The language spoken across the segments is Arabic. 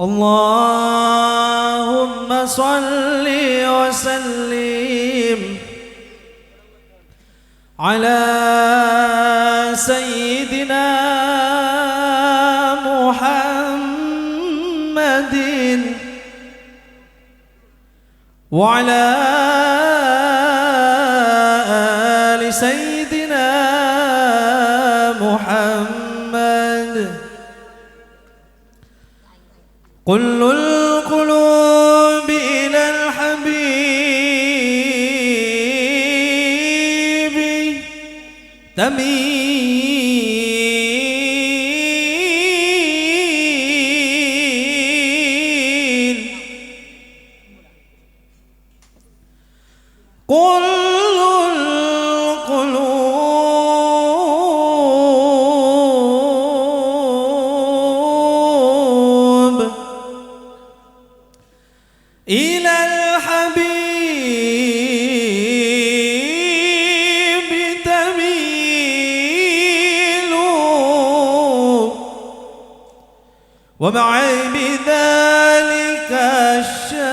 اللهم صل وسلم على سيدنا محمد وعلى آل سيدنا محمد. كل القلوب إلى الحبيب تميل، كل القلوب إلى الحبيب تميل، ومعي بذلك الشاهد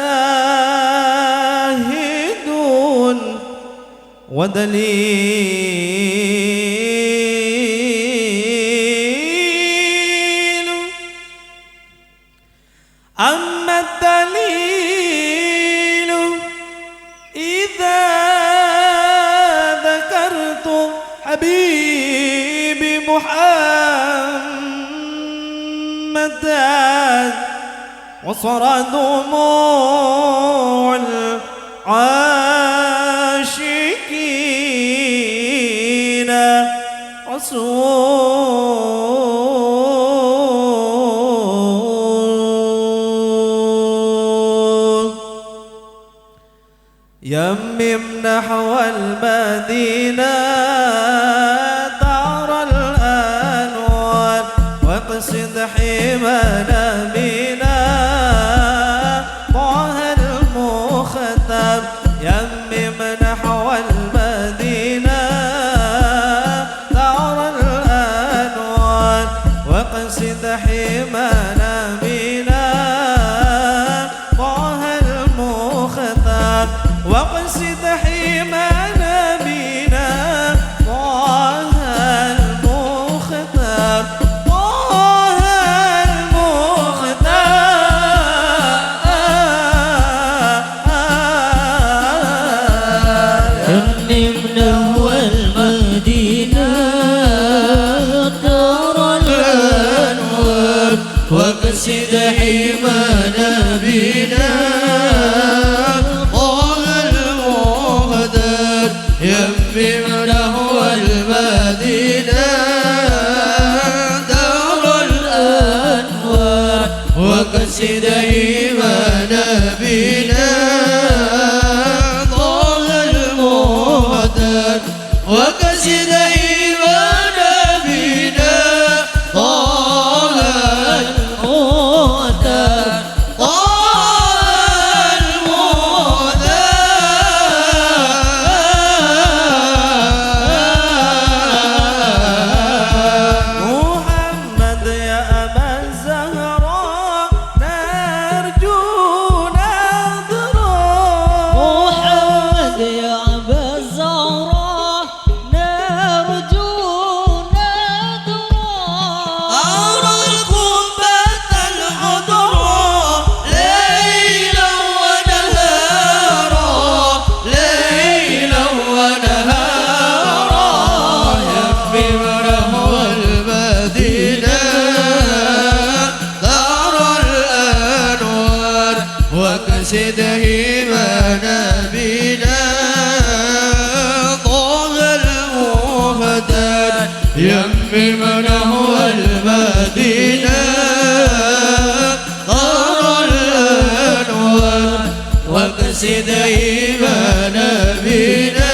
ودليل. أما الدليل إذا ذكرت حبيبي محمدا وصار دموع العاشقين رسول يمم نحو المدينة دار الأنوار واقصد حمانا بنا طه المختار. يمم نحو المدينة دار الأنوار واقصد حمانا بنا طه المختار، واقصد حمانا بنا طه المختار، طه المختار. يمم نحو المدينة دار الأنوار واقصد حمانا بنا يمم نحو المدينة دار الأنوار وقصد حمانا بنا طه المختار، وقصد حمانا بنا طه المختار، وقصد حمانا بنا طه المختار. يمم نحو المدينة دار الأنوار وقصد حمانا بنا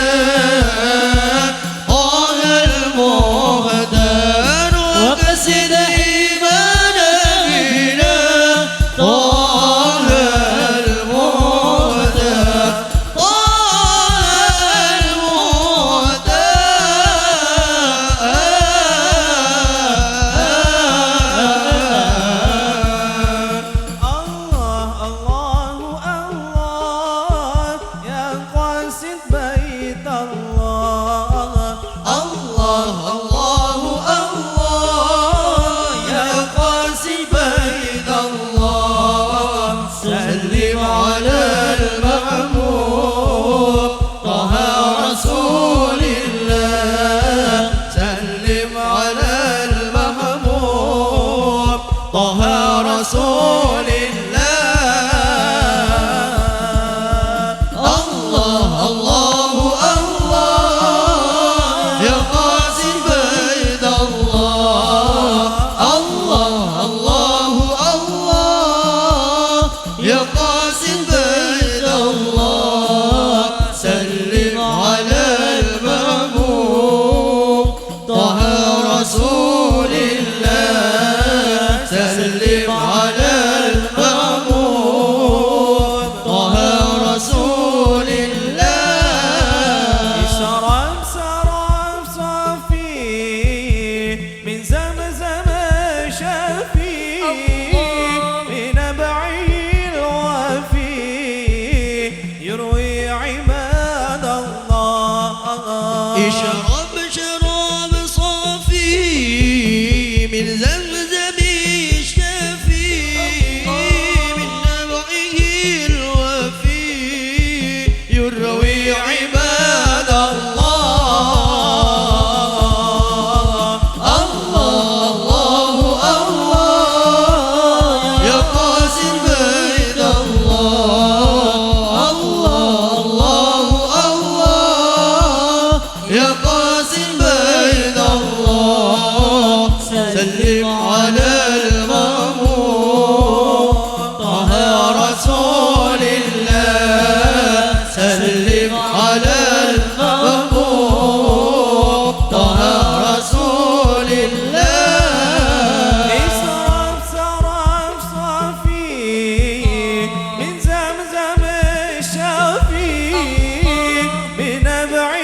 طه المختار، وقصد حمانا بنا طه المختار، طه المختار. اشرب شراب صافي من زمزم الشافي من نبعه الوفي يروي عباد الله الله الله الله يا قاسم بيت الله الله الله الله يا قاسم بيت الله سلم على المأمون طه رسول الله سلم على المأمون طه رسول الله اشرب شراب صافي من زمزم الشافي بنبعه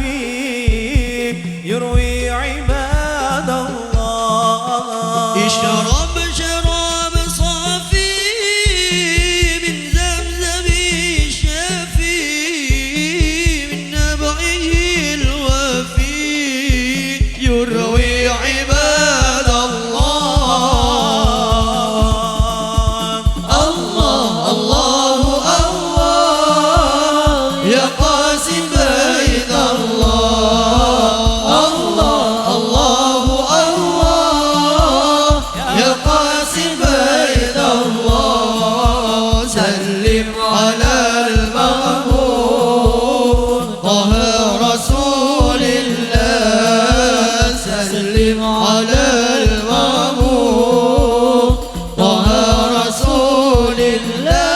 الوفي يروي عباد الله اشرب شراب صافي من زمزم الشافي من نبعه الوفي يروي عباد الله الله الله الله يا قاسم بيت الله الله الله الله يا قاسم بيت الله سلم على المأمون طه رسول الله سلم على المأمون طه رسول الله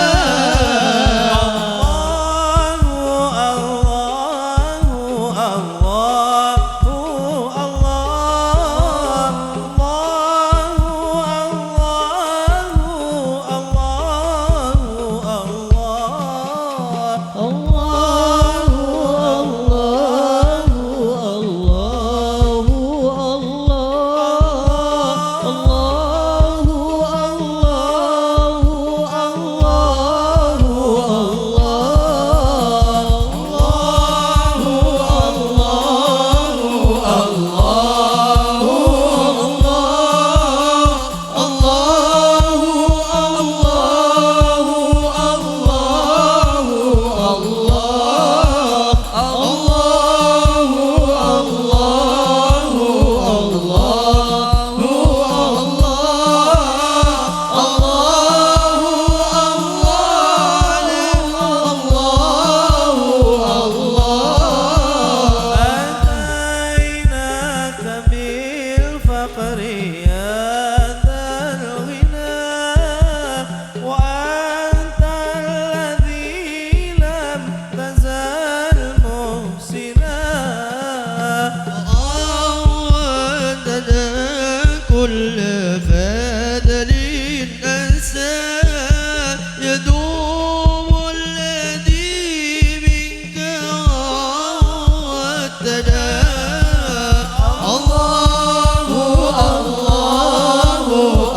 كل فضل أنسى يدوم الذي منك عودنا الله الله الله الله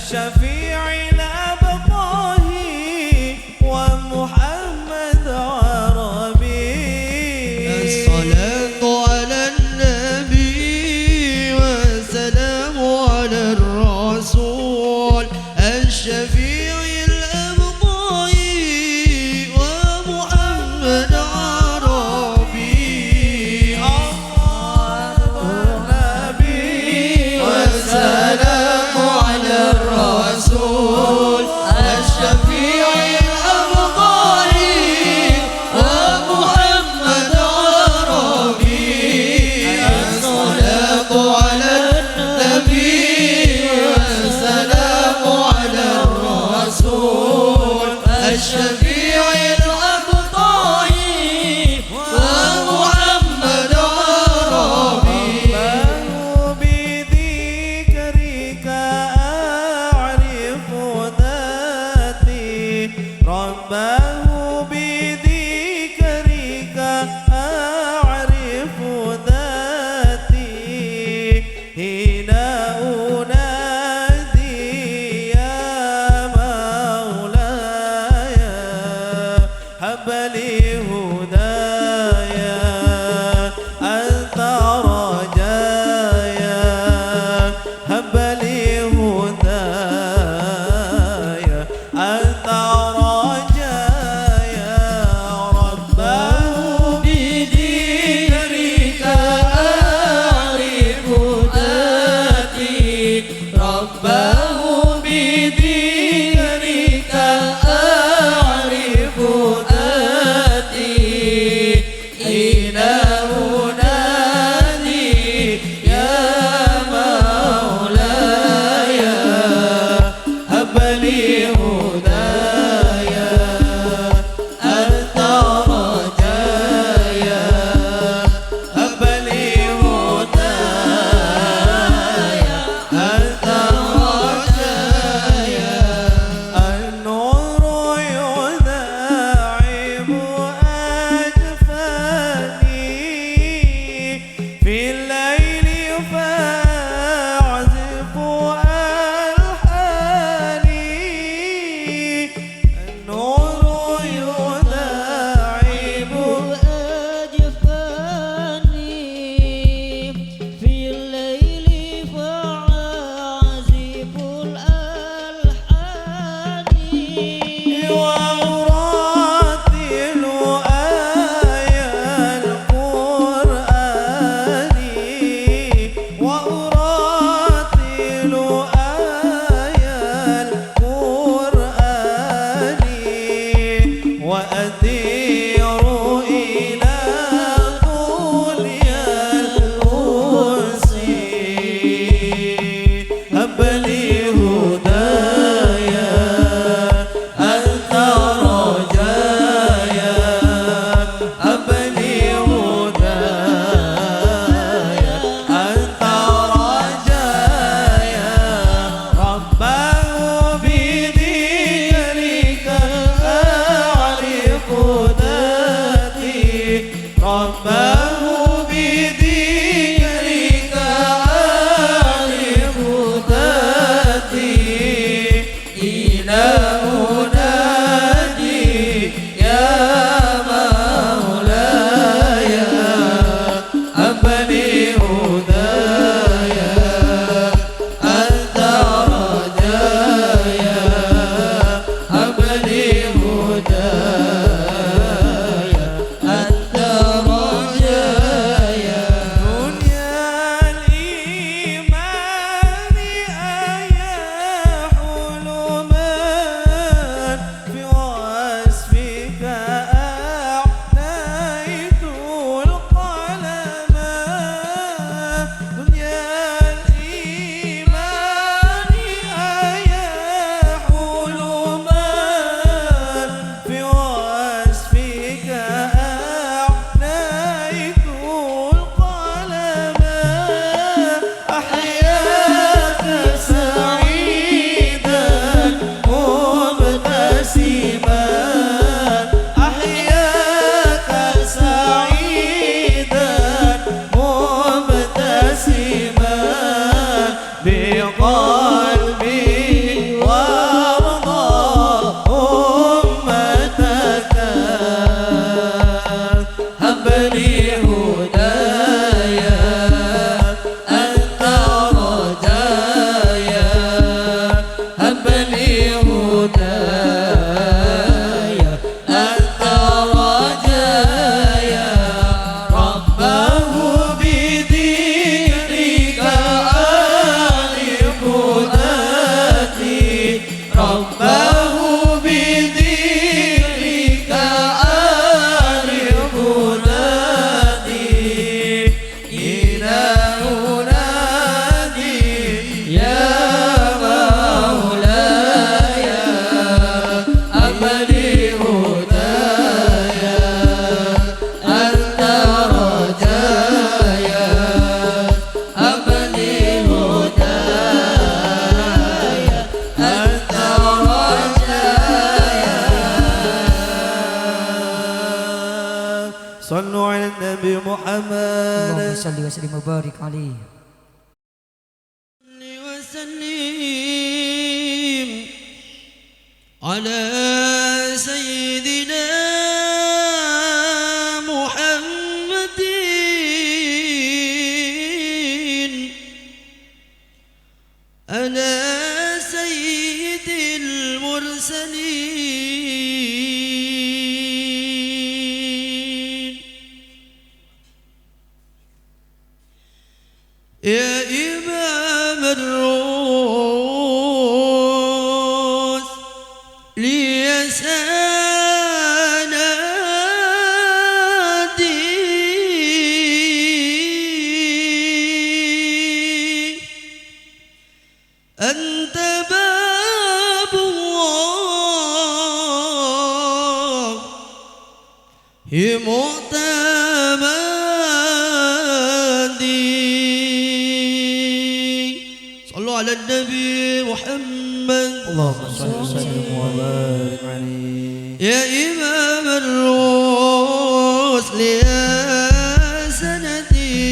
الشفيع الأبقاهي ومحمد عربي. الصلاة على النبي والسلام على الرسول الشفيع الأبقاهي ومحمد عربي. النبي والسلام على الرسول الشفيع الأبقاهي ومحمد عربي. الصلاة على النبي والسلام على الرسول الشفيع الأبقاهي ومحمد عربي. بذكرك أعرف ذاتي ربه بذكرك أعرف ذاتي هنا أنادي يا مولاي هب لي هدايا أنت رجايا هب لي هدايا أنت رجايا ربه بذكرك أعرف ذاتي ربه بذكرك أعرف ذاتي حين أنادي يا مولاي هب لي هدايا أنت رجايا هب لي هدايا أنت رجايا. النور يناعم أجفاني في الليل فأعزف ألحاني. النور يناعم أجفاني في الليل فأعزف الألحان وأرتل آية القرآن وأرتل آية القرآن وأدير إلى دنيا الأنس هب لي هدايا أنت رجايا هب لي هدايا أنت على النبي اللهم محمد صل وسلم وبارك عليه وسلم على سيدنا محمد على سيد المرسلين يا إمام الروس لي سندي أنت باب الله معتمدي صلوا على النبي محمد اللهم صل وسلم وبارك عليه يا إمام الرسل يا سندي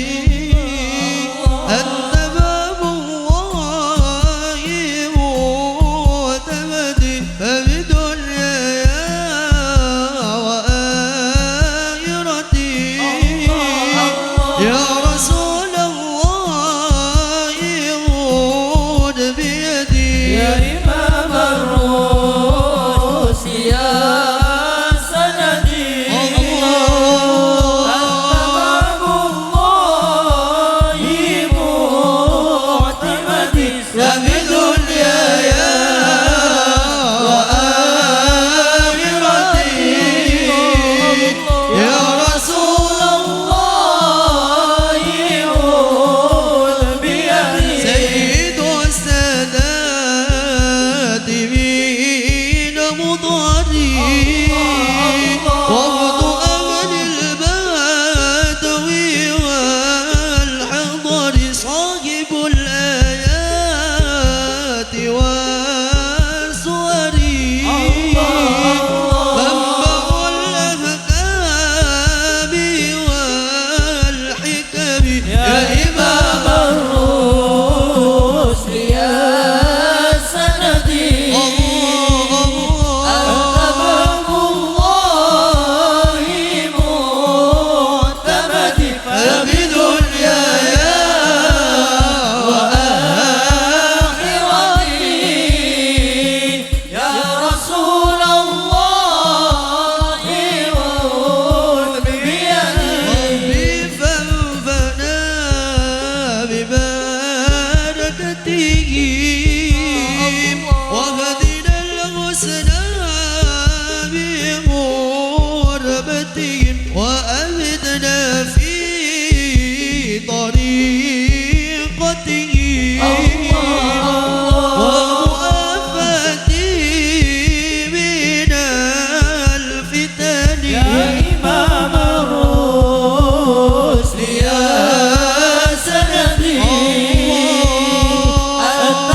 أنت باب الله معتمدي فبدنياي وآخرتي يا رسول الله خذ بيدي يا إمام الروس يا سندي أنت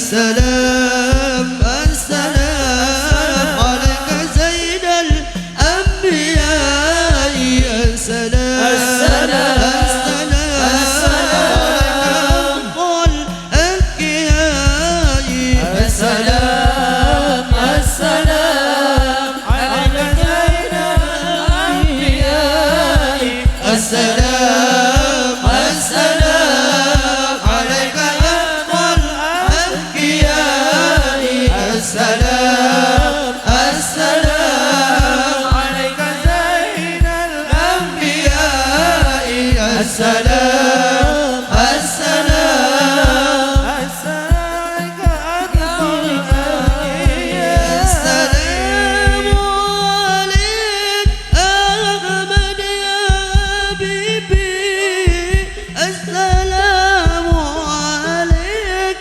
السلام السلام عليك زين الأنبياء السلام السلام السلام قل أنبياء السلام السلام عليك زين الأنبياء السلام السلام عليك أفضل الأنبياء السلام السلام عليك زين الأنبياء السلام السلام السلام أكبر السلام عليك أحمد يا حبيبي السلام عليك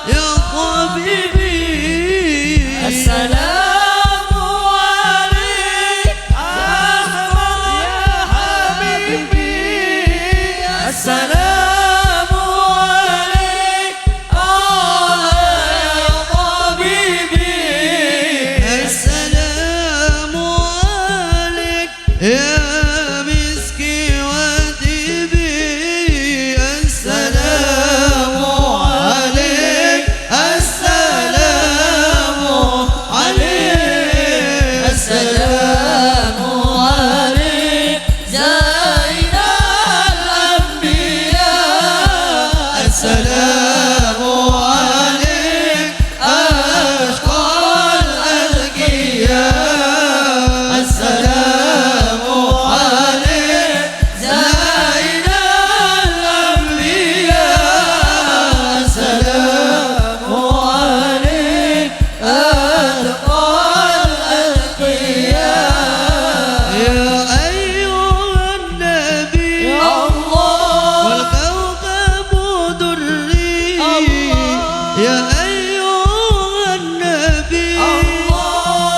يا حبيبي السلام عليك أحمد يا حبيبي السلام عليك يا طبيبي السلام عليك يا مسكي وطبيبي السلام عليك السلام عليك السلام عليك زين الأنبياء السلام عليك أشقى الأذكياء السلام عليك زين الأنبياء السلام عليك أتقى الأتقياء يا أيها النبي الله والكوكب دري الله يا أيها النبي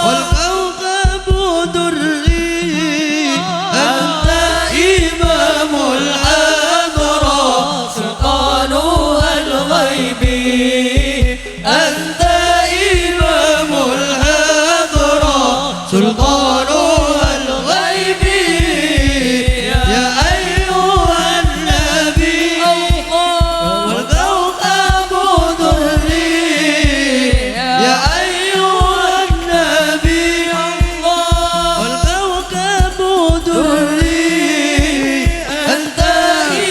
والكوكب دري أنت إمام الحضرة سلطانها الغيبي أنت إمام الحضرة سلطانها الغيبي يا أيها النبي والكوكب دري يا أيها النبي والكوكب دري أنت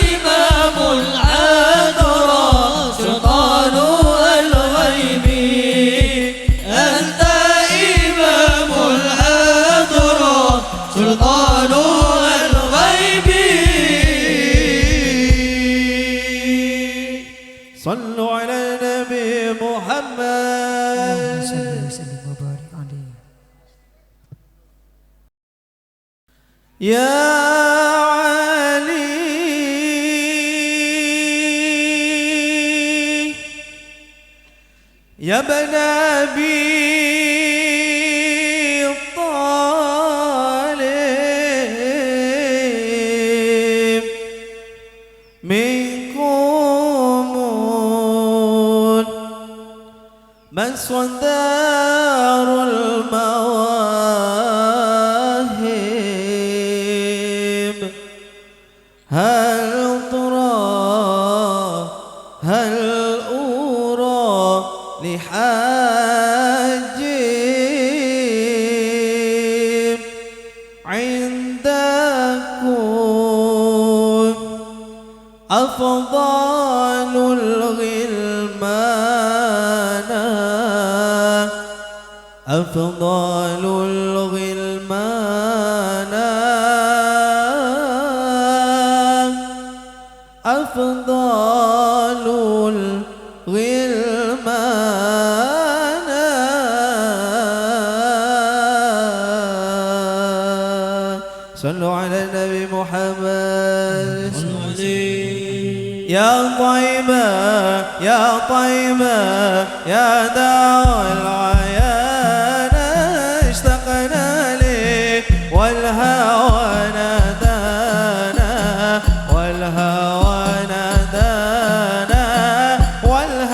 إمام العذراء سلطانها الغيبي أنت إمام الحضرة سلطانها الغيبي صلوا على النبي محمد صلى وسلم وبارك عليه يا علي يا ابن أبي طالب منكم من صدار المواهب هل ترى هل أرى لحاجب عندكم أفضل الغلمان أفضل الغلمان أفضل الغلمان صلوا على النبي محمد يا طيبة يا طيبة يا دار العيان اشتقنا لك والهوى نادانا والهوى نادانا والهوى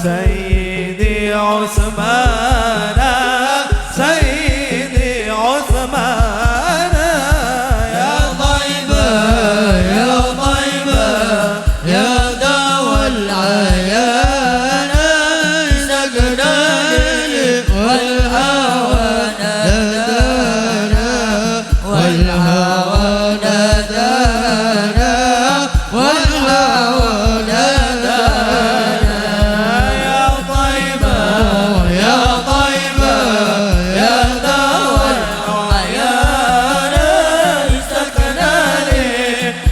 سيدي عثمان سيدي عثمان يا طيبة يا طيبة يا دوا العيان سقناني والهوى نادانا والهوى نادانا والهوى نادانا يا طيبة يا طيبة يا دوا العيان سقناني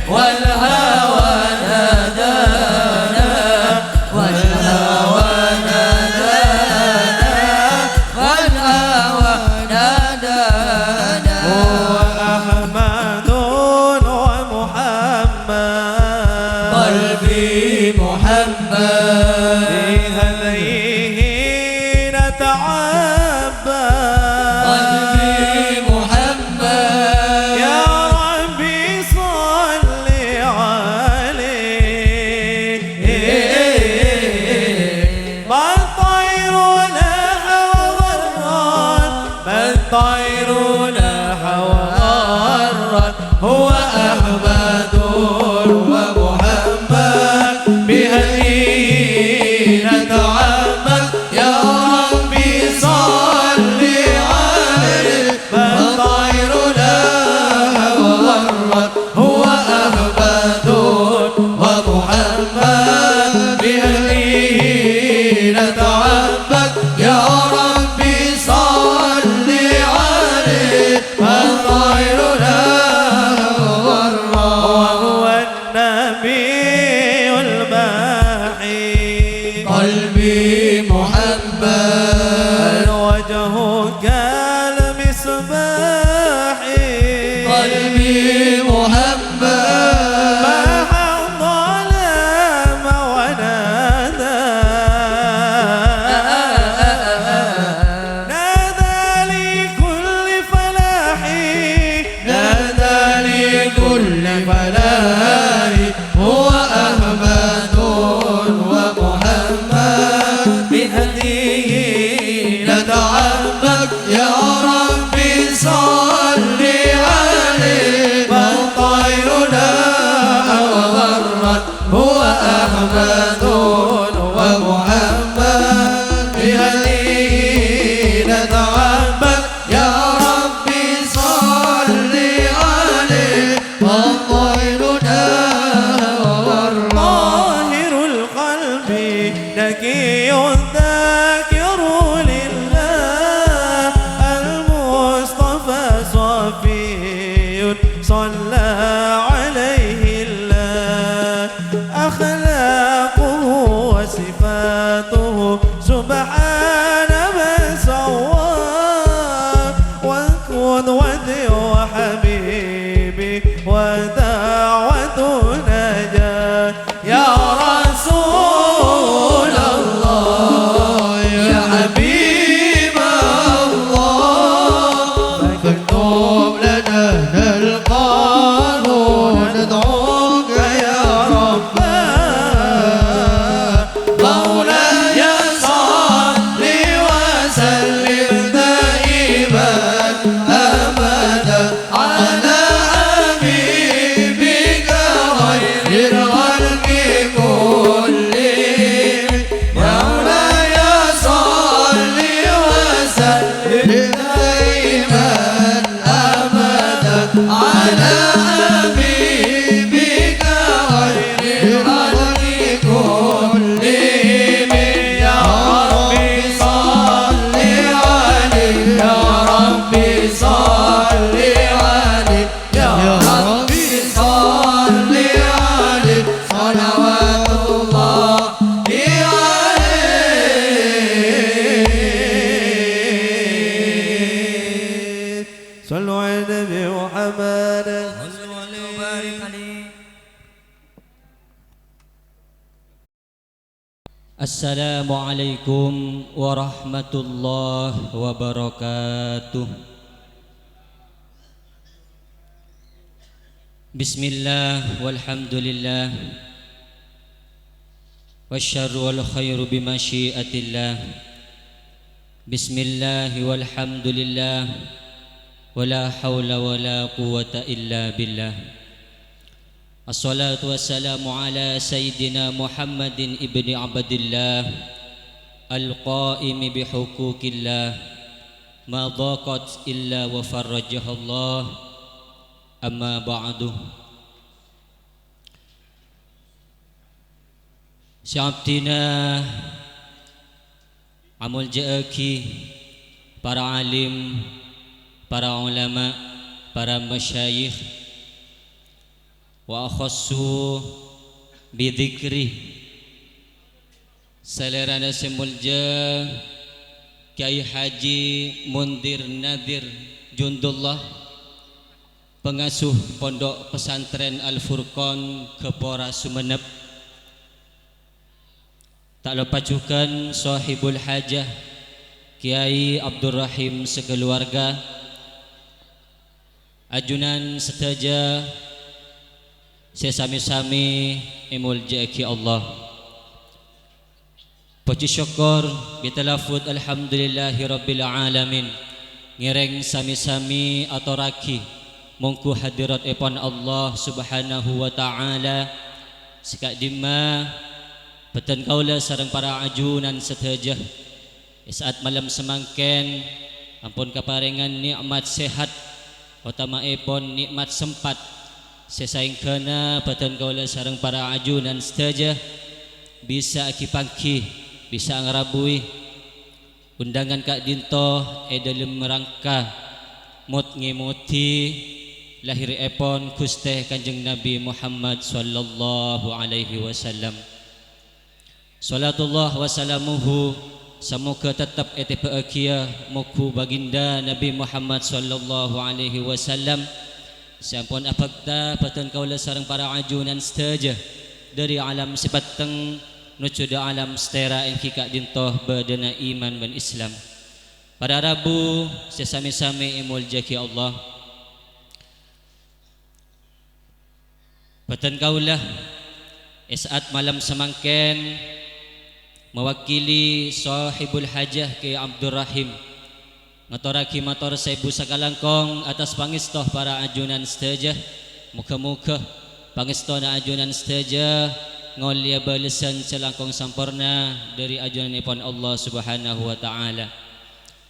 والهوى نادانا والهوى نادانا والهوى نادانا هو أحمد ومحمد قلبي محمد بهديه نتعبد قلبي محمد يا ربي صل عليه من طير نحو غران من طير نحو غران هو أحمد ومحمد بهديه نتعبد يا ربي صل عليه من طير نحو غران هو أحمد ومحمد بهديه نتعبد يا ربي صل عليه من طير نحو غران وهو النبي الباحي قلبي محمد الوجه كالمصباح قلبي محمد محى الظلام ونادى نادى لكل فلاح نادى لكل فلاح هو أحمد ومحمد بهديه نتعبد يا ربي صل عليه من طيرنا وغرت هو أحمد ومحمد بهديه نتعبد يا ربي صل عليه من طيرنا وغرت طاهر القلب نقي ذاكر لله المصطفى صفي صلى عليه الله أخلاقه وصفاته سبحان من سواه وقدوتي وحبيبي ودعوة نجاة يا رسول الله يا حبيب الله فاكتب لنا نلقاه وندعوك يا ربنا Assalamualaikum warahmatullahi wabarakatuh. Bismillah walhamdulillah wasyarru wal khairu bimasyiatillah. Bismillah walhamdulillah wala hawla wala quwwata illa billah. Assalatu wassalamu ala Sayyidina Muhammadin ibni Abdillah al-qaimi bihuquqillah ma dhaqat illa wa farrajahallah. Amma ba'du. Syabtina amul ja'aki, para alim, para ulama, para masyayikh, wa akhassu bidhikri salerana semulja Kiai Haji Mundir Nadir Jundullah, pengasuh Pondok Pesantren Al-Furqan Kepora Sumeneb. Tak lupa juga sahibul hajah Kiai Abdul Rahim sekeluarga, ajunan setaja sesami-sami imul jaki Allah. Puji syukur bitalafud alhamdulillahi rabbil alamin. Ngireng sami-sami atoraki mungku hadirat epon Allah subhanahu wa ta'ala. Sekak dima beten kaula sareng para ajunan setajah saat malam semangken ampun kaparingan nikmat sehat utama epon nikmat sempat sesaingkana beten kaula sareng para ajunan setajah bisa akipangki bisa ngarabui undangan Kak Dinto dalam merangka mut ngimuti lahir epon Gusti Kanjeng Nabi Muhammad sallallahu alaihi wasallam. Salatullah wassalamuhu semoga tetap bahagia muku baginda Nabi Muhammad sallallahu alaihi wasallam. Sampun apakta batan kaula sareng para ajunan setaja dari alam sepateng nuju da alam setera engki Kak Dintoh badana iman dan Islam. Pada Rabu sesami-sami imul jaki Allah. Batan kaula saat malam semangken mewakili sahibul hajah Kiai Abdul Rahim ngatoraki mator sebu sakalangkong atas pangistoh para ajunan setajah. Muka-muka pangistoh na ajunan setajah ngolia balesan selangkong sampurna dari ajunan ipon Allah subhanahu wa ta'ala.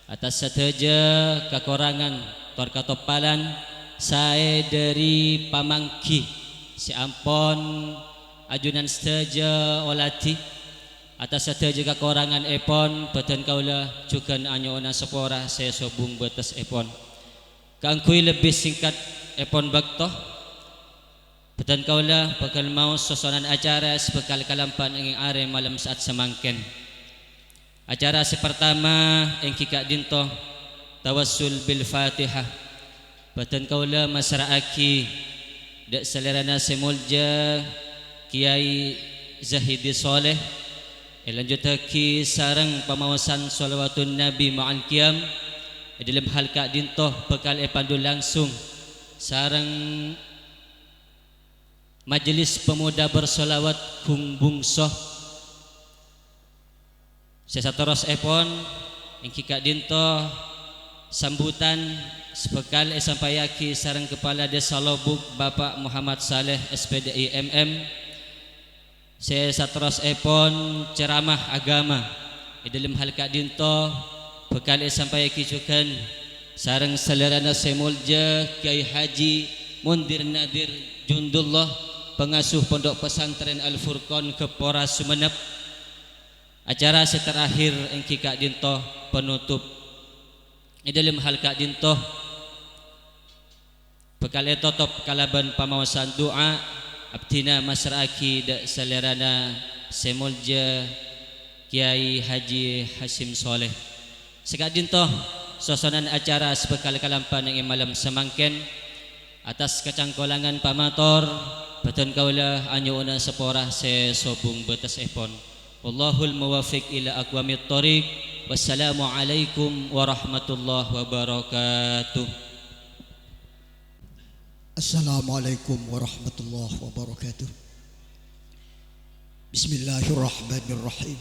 Atas setajah kekurangan tor katopalan saya dari pamangki si ampon ajunan setajah olati. Atas saja kekurangan epon beten kaula juga anyona sepora saya sobung batas epon kangkui lebih singkat epon baktoh beten kaula bakal mau sosonan acara sebekal kalampan ing are malam saat semangken. Acara sepertama engki Kak Dinto tawassul bil Fatihah. Beten kaula masraaki dak selerana semulja Kiai Zahidi Soleh lanjutaki sarang pemawasan salawatun Nabi ma'al qiyam dalam hal Kak Dintoh bekal pandu langsung sarang majelis pemuda bersolawat kung bungsoh sesatoros epon engki Kak Dintoh sambutan sebekal sampayaki sarang kepala desa Lobuk Bapak Muhammad Saleh SPDI MM. Saya satros epon ceramah agama dalam hal Kak Dinto bekal sampai kicukan sareng salerana semulja Kiai Haji Mundir Nadir Jundullah, pengasuh Pondok Pesantren Al-Furqan Kepora Sumeneb. Acara seterakhir engki Kak Dinto penutup dalam hal Kak Dinto bekal totop kalaban pamawasan doa abtina masraki dak salerana semulja Kiai Haji Hasim Soleh. Sekak Dintoh suasanan acara sebekal kalampan yang malam semangken atas kacangkolangan pamator beten kaula anyuna sepora se sobung betes epon Wallahul muwaffiq ila aqwamit thoriq. Wassalamualaikum warahmatullahi wabarakatuh. Assalamualaikum warahmatullahi wabarakatuh. Bismillahirrahmanirrahim.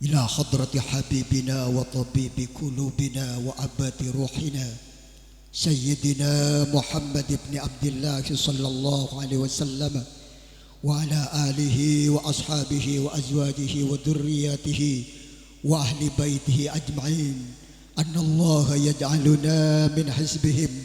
Ila hadrati habibina wa tabibi qulubina wa abadi ruhina Sayyidina Muhammad ibn Abdullah sallallahu alaihi wasallam wa ala alihi wa ashabihi wa azwajihi wa dhurriyyatihi wa ahli baitihi ajma'in. Anna Allah yaj'aluna min hizbihim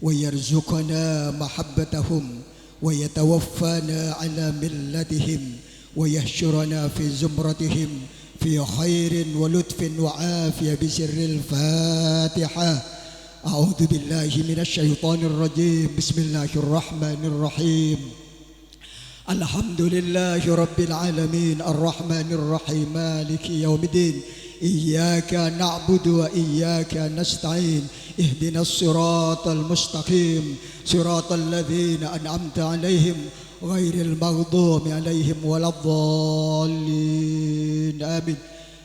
wa yarzuqana mahabbatahum wa yatawaffana ala millatihim wa yahsyurana fi zumratihim fi khairin wa lutfin wa afiyah bi sirril Fatihah. A'udzu billahi minasy syaithanir rajim. Bismillahir rahmanir rahim. Alhamdulillahi rabbil alamin arrahmanir rahim maliki yaumiddin. Iyyaka na'budu wa iyyaka nasta'in. Ihdinas siratal mustaqim. Siratal ladzina an'amta 'alaihim ghairil maghdubi 'alaihim waladdallin. Amin.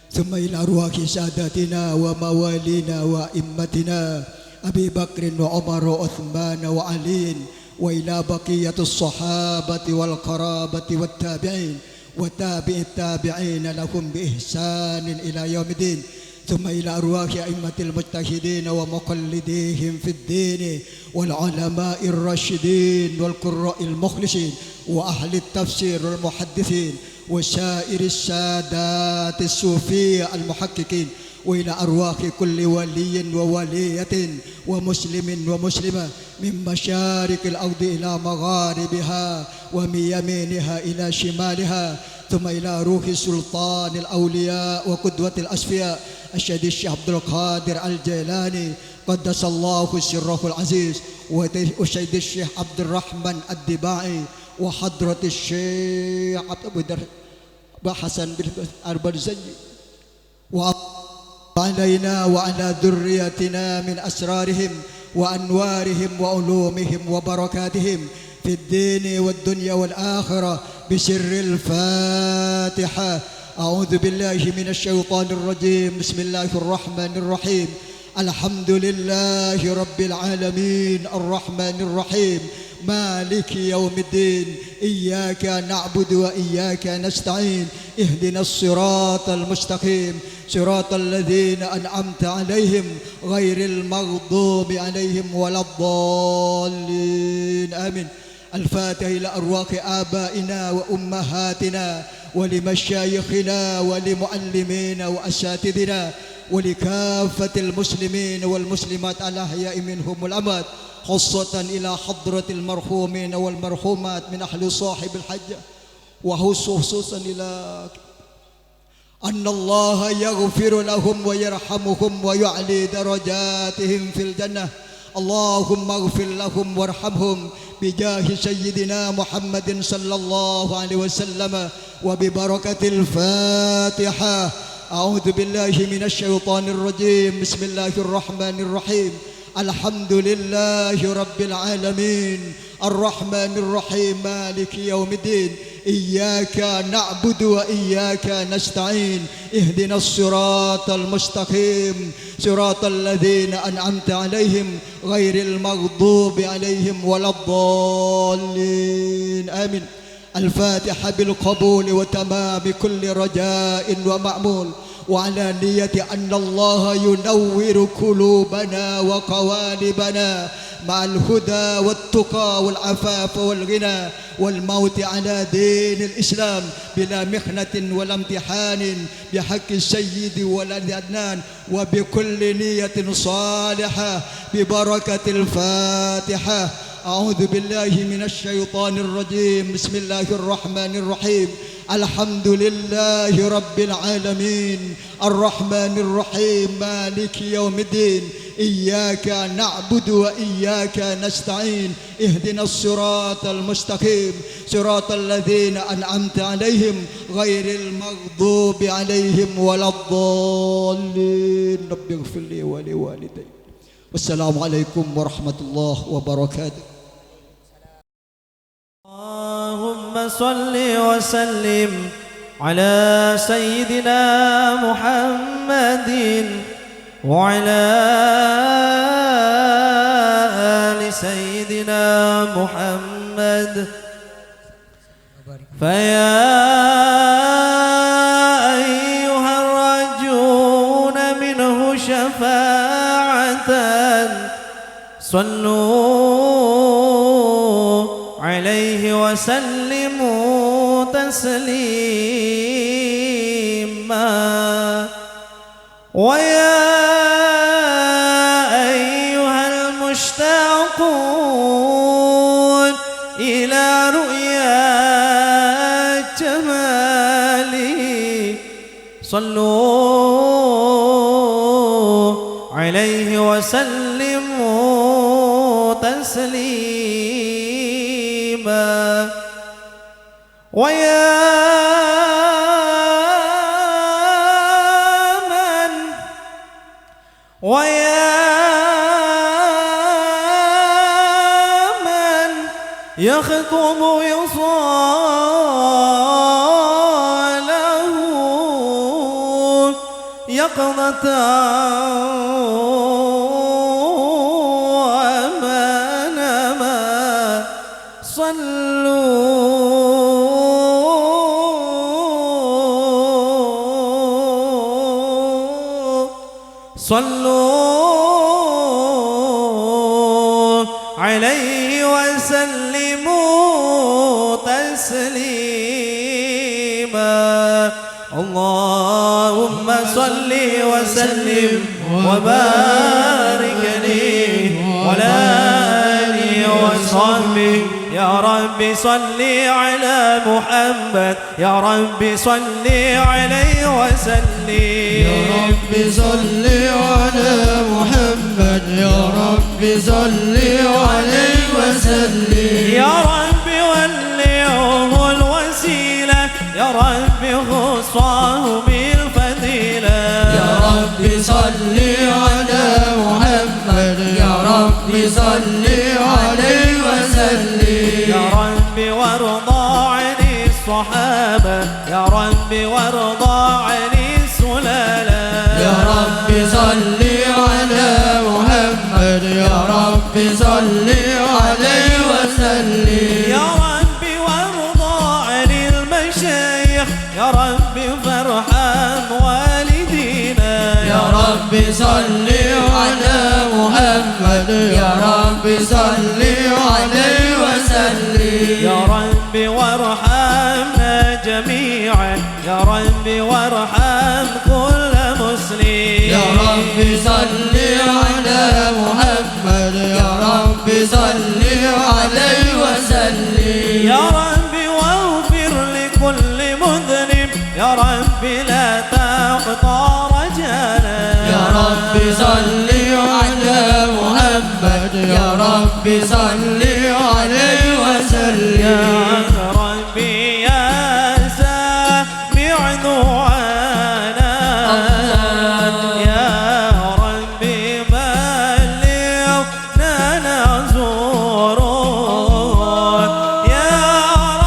ثم إلى أرواح ساداتنا وموالينا وأئمتنا أبي بكر وعمر وعثمان وعلي وإلى بقية الصحابة والقرابة والتابعين وتابع التابعين لهم بإحسان إلى يوم الدين. ثم إلى أرواح أئمة المجتهدين ومقلديهم في الدين والعلماء الراشدين والقراء المخلصين وأهل التفسير والمحدثين وسائر السادات الصوفية المحققين وإلى أرواح كل ولي وولية ومسلم ومسلمة من مشارق الأرض إلى مغاربها ومن يمينها إلى شمالها. ثم إلى روح سلطان الأولياء وقدوة الأصفياء الشهيد الشيخ عبد القادر الجيلاني قدس الله سره العزيز والشهيد الشيخ عبد الرحمن الدباعي وحضرة الشيخ حسن بن البرزنجي وعلينا وعلى ذريتنا من أسرارهم وأنوارهم وعلومهم وبركاتهم في الدين والدنيا والآخرة بسر الفاتحة. أعوذ بالله من الشيطان الرجيم. بسم الله الرحمن الرحيم. الحمد لله رب العالمين الرحمن الرحيم مالك يوم الدين. إياك نعبد وإياك نستعين. اهدنا الصراط المستقيم صراط الذين أنعمت عليهم غير المغضوب عليهم ولا الضالين. آمين. الفاتحة إلى أرواح آبائنا وأمهاتنا ولمشايخنا ولمعلمينا وأساتذتنا ولكافة المسلمين والمسلمات الأحياء منهم والأموات خاصة إلى حضرة المرحومين والمرحومات من أهل صاحب الحج وخصوصا إلى أن الله يغفر لهم ويرحمهم ويعلي درجاتهم في الجنة. اللهم اغفر لهم وارحمهم بجاه سيدنا محمد صلى الله عليه وسلم وببركة الفاتحة. أعوذ بالله من الشيطان الرجيم. بسم الله الرحمن الرحيم. الحمد لله رب العالمين الرحمن الرحيم مالك يوم الدين. إياك نعبد وإياك نستعين. اهدنا الصراط المستقيم صراط الذين أنعمت عليهم غير المغضوب عليهم ولا الضالين. آمين. الفاتحة بالقبول وتمام كل رجاء ومأمول وعلى نية أن الله ينور قلوبنا وقوالبنا مع الهدى والتقى والعفاف والغنى والموت على دين الإسلام بلا محنة ولا امتحان بحق السيد ولد عدنان وبكل نية صالحة ببركة الفاتحة. أعوذ بالله من الشيطان الرجيم. بسم الله الرحمن الرحيم. الحمد لله رب العالمين الرحمن الرحيم مالك يوم الدين. إياك نعبد وإياك نستعين. اهدنا الصراط المستقيم صراط الذين أنعمت عليهم غير المغضوب عليهم ولا الضالين. رب اغفر لي ولوالدي. والسلام عليكم ورحمة الله وبركاته. اللهم صل وسلم على سيدنا محمد وعلى آل سيدنا محمد فيا أيها الراجون منه شفاعة صلوا عليه وسلموا تسليما ويا أيها المشتاقون إلى رؤيا جماله صلوا عليه وسلموا تسليما ويا من يخطب وصاله يقظة ومنما صلوا عليه وسلموا تسليما اللهم صل وسلم وبارك عليه وعلى آله وصحبه يا رب صل على محمد يا رب صل عليه وسلم يا رب صل على محمد يا رب صل عليه وسلم يا رب وليه الوسيلة يا رب خصاه بالفضيلة يا رب صل على محمد يا رب صل عليه وسلم يا رب وارضى عن الصحابة يا رب وارضى عن السلالة يا رب صل على محمد يا رب صل عليه وسلم يا رب وارضى عن المشايخ يا رب فارحم والدينا يا رب صل على محمد يا رب صل عليه وسلم يا رب وارحمنا جميعا يا رب وارحم كل مسلم يا رب صل على محمد يا رب صل عليه وسلم يا رب واغفر لكل مذنب يا رب لا تقطع رجانا يا رب صل على محمد يا رب صل عليه وسلم يا ربي يا سامع دعانا يا ربي بلغنا نزور يا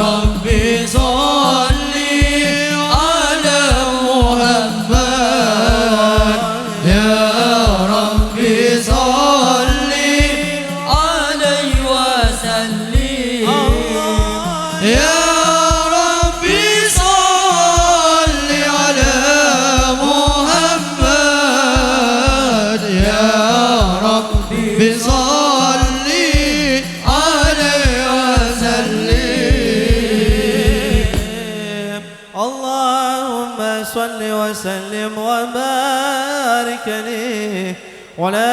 ربي صل على محمد يا ربي صل عليه وسلم يا ربي صل على محمد يا ربي صل عليه وسلم اللهم صل وسلم وبارك عليه وعلى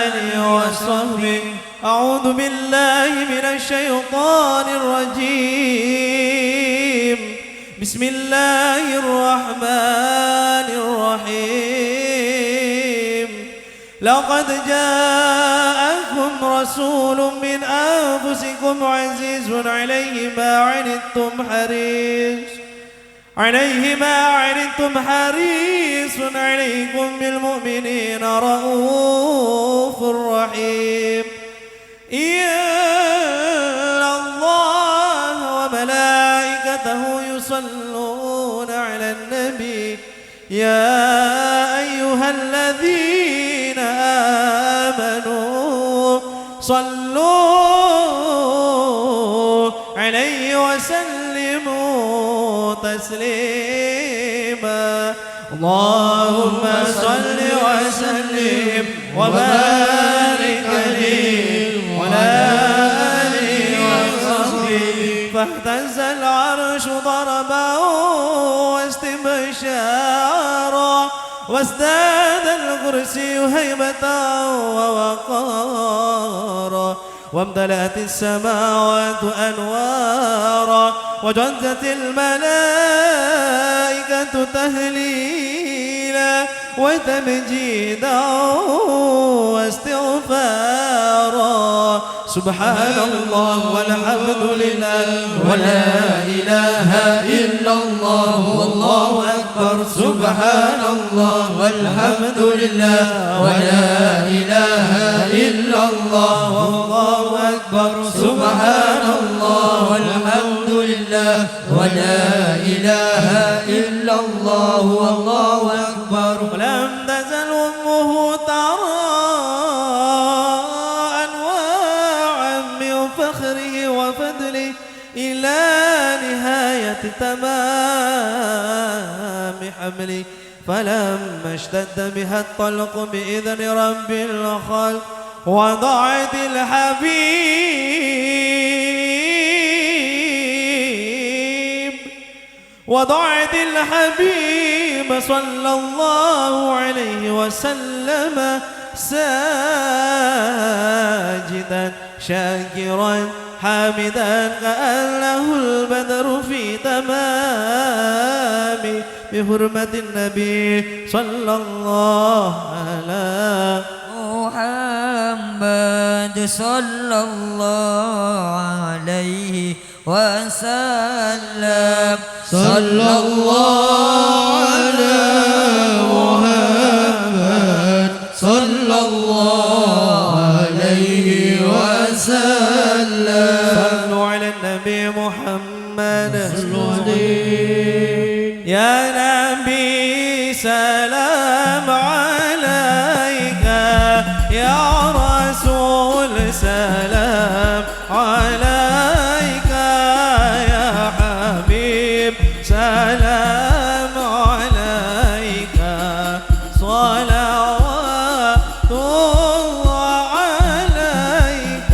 آله وصحبه. أعوذ بالله من الشيطان الرجيم. بسم الله الرحمن الرحيم. لقد جاءكم رسول من أنفسكم عزيز عليه ما عنتم حريص عليكم بالمؤمنين رؤوف رحيم. إن الله وملائكته يصلون على النبي يا أيها الذين آمنوا صلوا عليه وسلموا تسليما. اللهم صل وسلم وبارك عليه وعلى آله وصحبه. فاهتز العرش ضربا واستبشارا وازداد الكرسي هيبة ووقارا وامتلأت السماوات أنوارا وجزت الملائكة تهليلا وتمجيدا واستغفارا. سبحان الله والحمد لله ولا إله إلا الله والله أكبر. سبحان الله والحمد لله ولا إله إلا الله والله أكبر. سبحان الله والحمد لله ولا إله إلا الله والله أكبر. ولم تزل أمه ترى أنواعا من فخره وفضله إلى نهاية تمام حمله. فلما اشتد بها الطلق بإذن رب الخلق وضعت الحبيب صلى الله عليه وسلم ساجدا شاكرا حامدا كأنه البدر في تمام بحرمة النبي صلى الله عليه محمد صلى الله عليه وسلم. صلى الله على محمد صلى الله عليه وسلم. صلوا على النبي محمد يا نبي سلام عليك يا رسول سلام عليك يا حبيب سلام عليك صلوات الله عليك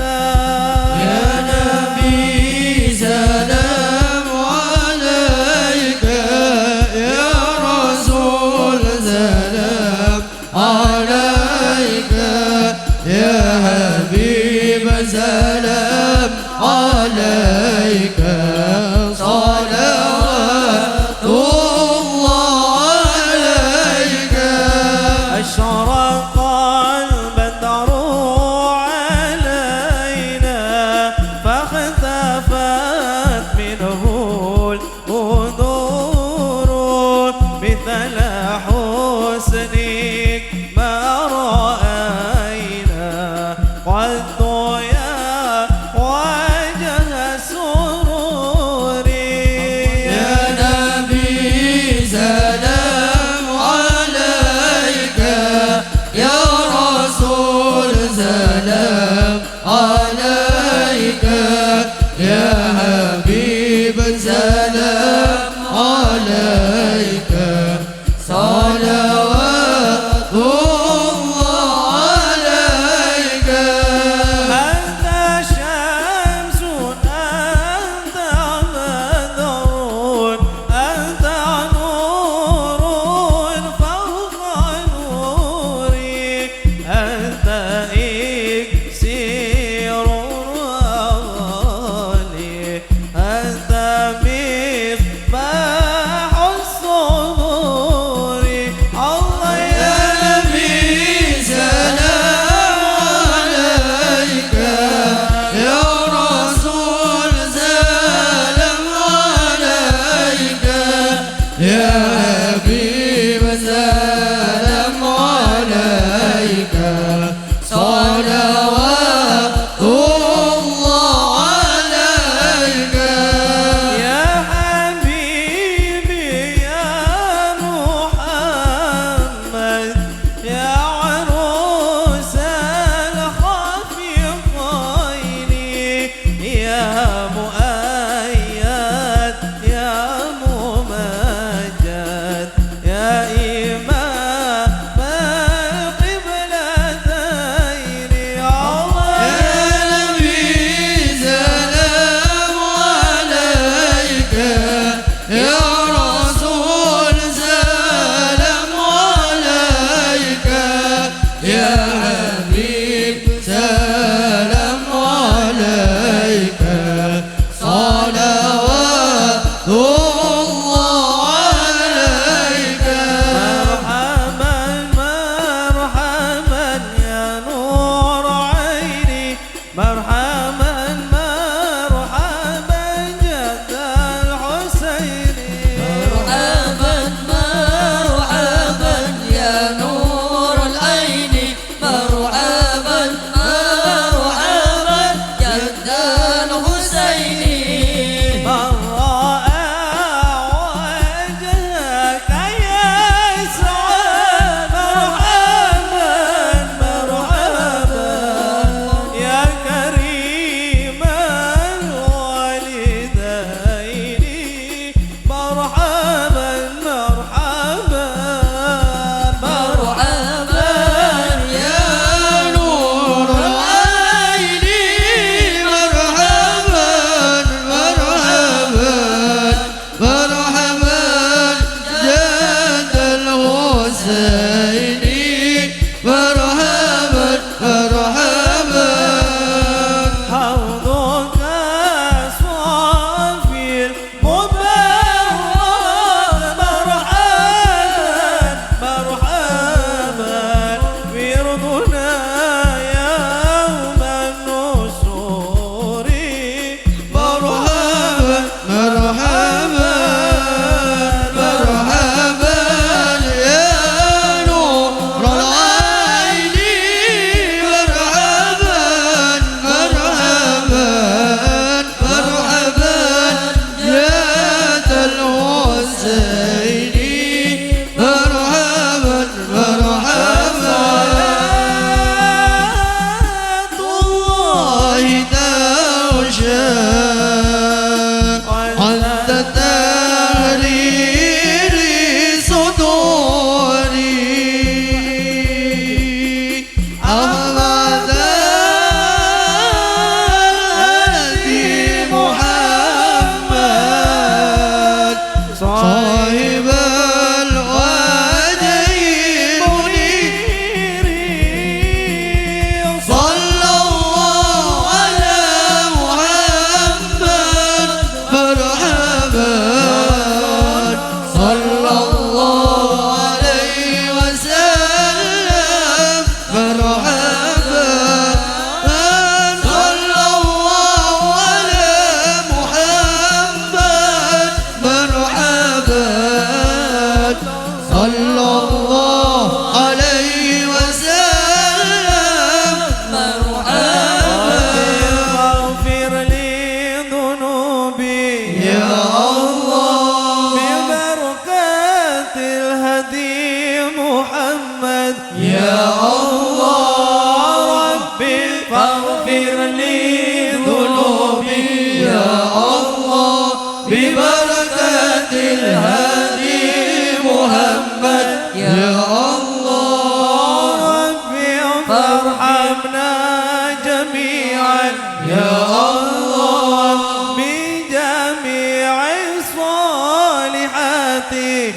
يا نبي سلام عليك يا رسول سلام عليك يا حبيب سلام عليك صلوات الله عليك. أشرق البدر علينا فاختفت منه البدور مثل حسنك ما رأينا قد يا وجه سرور يا حبيب سلام عليك صلوات الله عليك أنت شمس أنت بدر أنت نور فوق نوري أنت إكسير الرواني أنت مصباح الصدور الله يا نبي سلام عليك يا رسول سلام عليك يا حبيب سلام عليك صلوات الله عليك يا حبيبي يا محمد يا عروس الخفيقين يا مؤيد يا ممجد يا إمام القبلتين الله يا نبي سلام عليك يا رسول سلام عليك يا حبيب سلام عليك صلوات الله عليك مرحبا مرحبا يا نور عيني مرحبا مرحبا جد الحسين مرحبا مرحبا يا نور العين مرحبا مرحبا جد الحسين من رأى وجهك يسعد مرحبا مرحبا يا كريم الوالدين مرحبا مرحبا مرحبا يا نور العين مرحبا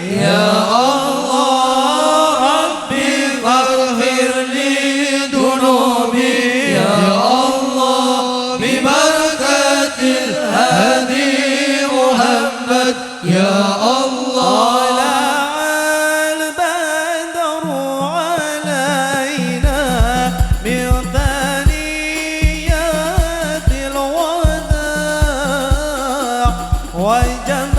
يا الله ربي فاغفر لي ذنوبي يا الله ببركة الهادي محمد يا الله طلع البدر علينا من ثنيات الوداع وجمع